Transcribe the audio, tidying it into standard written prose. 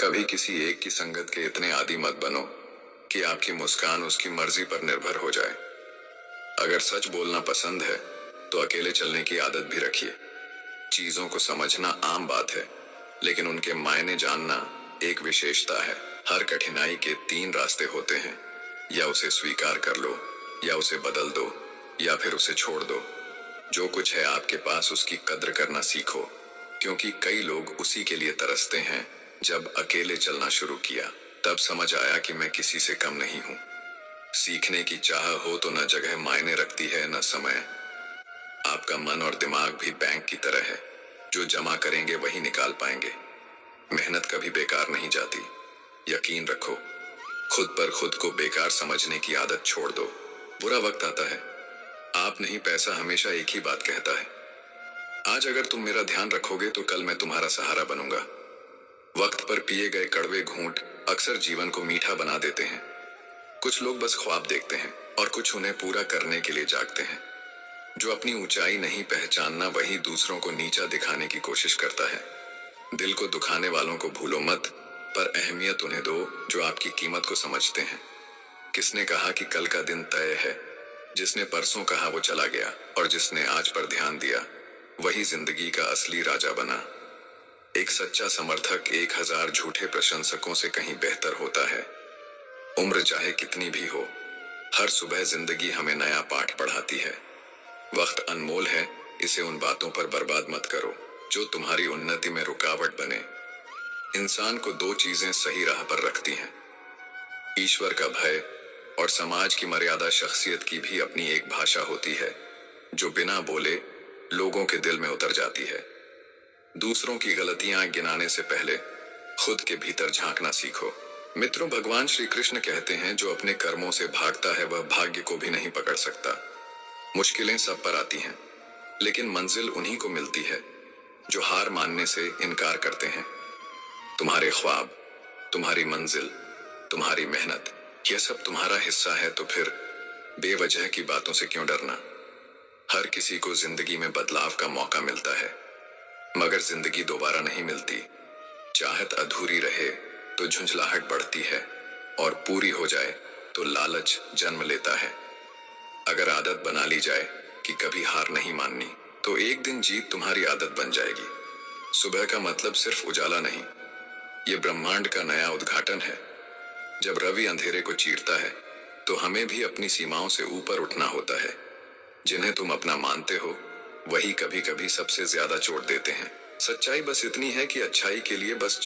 कभी किसी एक की संगत के इतने आदी मत बनो कि आपकी मुस्कान उसकी मर्जी पर निर्भर हो जाए। अगर सच बोलना पसंद है तो अकेले चलने की आदत भी रखिए। चीजों को समझना आम बात है, लेकिन उनके मायने जानना एक विशेषता है। हर कठिनाई के तीन रास्ते होते हैं, या उसे स्वीकार कर लो, या उसे बदल दो, या फिर उसे छोड़ दो। जो कुछ है आपके पास उसकी कद्र करना सीखो, क्योंकि कई लोग उसी के लिए तरसते हैं। जब अकेले चलना शुरू किया तब समझ आया कि मैं किसी से कम नहीं हूँ। सीखने की चाह हो तो न जगह मायने रखती है न समय। आपका मन और दिमाग भी बैंक की तरह है, जो जमा करेंगे वही निकाल पाएंगे। मेहनत कभी बेकार नहीं जाती, यकीन रखो। खुद पर खुद को बेकार समझने की आदत छोड़ दो। बुरा वक्त आता है, आप नहीं पैसा हमेशा एक ही बात कहता है। आज अगर तुम मेरा ध्यान रखोगे तो कल मैं तुम्हारा सहारा बनूंगा। वक्त पर पिए गए कड़वे घूंट अक्सर जीवन को मीठा बना देते हैं। कुछ लोग बस ख्वाब देखते हैं और कुछ उन्हें पूरा करने के लिए जागते हैं। जो अपनी ऊंचाई नहीं पहचानना वही दूसरों को नीचा दिखाने की कोशिश करता है। दिल को दुखाने वालों को भूलो मत, पर अहमियत उन्हें दो जो आपकी कीमत को समझते हैं। किसने कहा कि कल का दिन तय है? जिसने परसों कहा वो चला गया, और जिसने आज पर ध्यान दिया वही जिंदगी का असली राजा बना। एक सच्चा समर्थक 1000 झूठे प्रशंसकों से कहीं बेहतर होता है। उम्र चाहे कितनी भी हो, हर सुबह जिंदगी हमें नया पाठ पढ़ाती है। वक्त अनमोल है, इसे उन बातों पर बर्बाद मत करो जो तुम्हारी उन्नति में रुकावट बने। इंसान को दो चीजें सही राह पर रखती हैं, ईश्वर का भय और समाज की मर्यादा। शख्सियत की भी अपनी एक भाषा होती है, जो बिना बोले लोगों के दिल में उतर जाती है। दूसरों की गलतियां गिनाने से पहले खुद के भीतर झांकना सीखो। मित्रों, भगवान श्री कृष्ण कहते हैं, जो अपने कर्मों से भागता है वह भाग्य को भी नहीं पकड़ सकता। मुश्किलें सब पर आती हैं, लेकिन मंजिल उन्हीं को मिलती है जो हार मानने से इनकार करते हैं। तुम्हारे ख्वाब, तुम्हारी मंजिल, तुम्हारी मेहनत, यह सब तुम्हारा हिस्सा है, तो फिर बेवजह की बातों से क्यों डरना। हर किसी को जिंदगी में बदलाव का मौका मिलता है, मगर जिंदगी दोबारा नहीं मिलती। चाहत अधूरी रहे तो झुंझलाहट बढ़ती है, और पूरी हो जाए तो लालच जन्म लेता है। अगर आदत बना ली जाए कि कभी हार नहीं माननी, तो एक दिन जीत तुम्हारी आदत बन जाएगी। सुबह का मतलब सिर्फ उजाला नहीं, ये ब्रह्मांड का नया उद्घाटन है। जब रवि अंधेरे को चीरता है तो हमें भी अपनी सीमाओं से ऊपर उठना होता है। जिन्हें तुम अपना मानते हो वही कभी कभी सबसे ज्यादा चोट देते हैं। सच्चाई बस इतनी है कि अच्छाई के लिए बस